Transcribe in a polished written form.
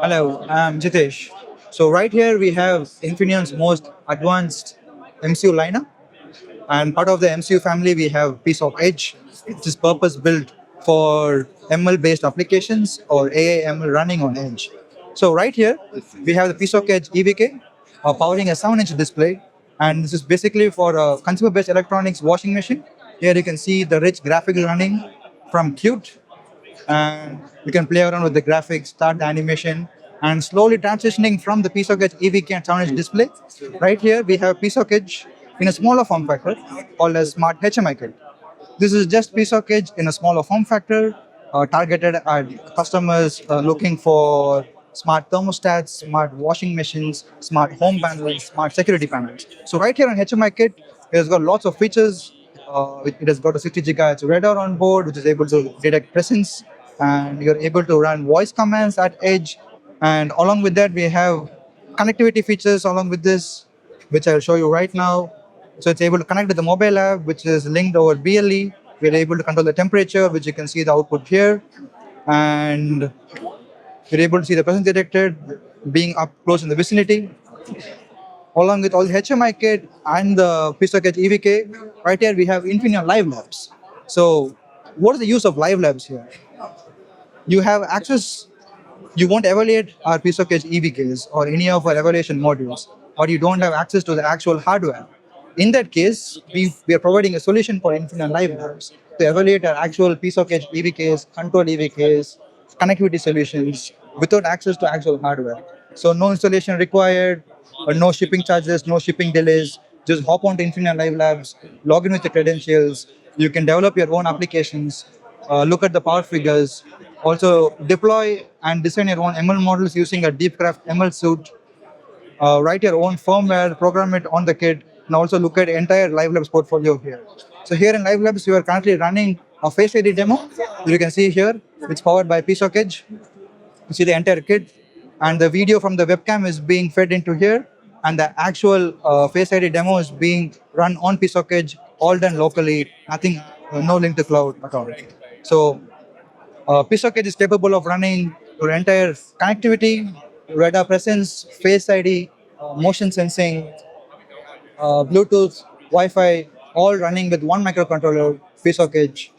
Hello, I'm Jitesh. So right here we have Infineon's most advanced MCU lineup, and part of the MCU family we have PSOC Edge, which is purpose built for ML-based applications or AI ML running on Edge. So right here we have the PSOC Edge EVK, powering a 7-inch display, and this is basically for a consumer-based electronics washing machine. Here you can see the rich graphics running from Qt, and you can play around with the graphics, start the animation, and slowly transitioning from the PSOC Edge EVK and 7-inch display. Right here, we have PSOC Edge in a smaller form factor called as Smart HMI Kit. This is just PSOC Edge in a smaller form factor, targeted at customers looking for smart thermostats, smart washing machines, smart home panels, smart security panels. So right here on HMI Kit, it has got lots of features. It has got a 60 GHz radar on board, which is able to detect presence, and you're able to run voice commands at edge. And along with that, we have connectivity features along with this, which I'll show you right now. So it's able to connect to the mobile app, which is linked over BLE. We're able to control the temperature, which you can see the output here. And we're able to see the presence detected being up close in the vicinity. Along with all the HMI kit and the PSOC Edge EVK, right here we have Infineon Live Labs. So what is the use of Live Labs here? You have access, you won't evaluate our PSOC Edge EVKs or any of our evaluation modules, or you don't have access to the actual hardware. In that case, we are providing a solution for Infineon Live Labs to evaluate our actual PSOC Edge EVKs, control EVKs, connectivity solutions without access to actual hardware. So no installation required, or no shipping charges, no shipping delays. Just hop onto Infineon Live Labs, log in with your credentials. You can develop your own applications, look at the power figures, also deploy and design your own ML models using a DeepCraft ML suite, write your own firmware, program it on the kit, and also look at the entire Live Labs portfolio here. So here in Live Labs, we are currently running a Face ID demo. You can see here, it's powered by PSOC Edge. You see the entire kit, and the video from the webcam is being fed into here, and the actual Face ID demo is being run on PSOC Edge, all done locally, nothing, no link to cloud at all. So PSOC Edge is capable of running your entire connectivity, radar presence, Face ID, motion sensing, Bluetooth, Wi-Fi, all running with one microcontroller, PSOC Edge.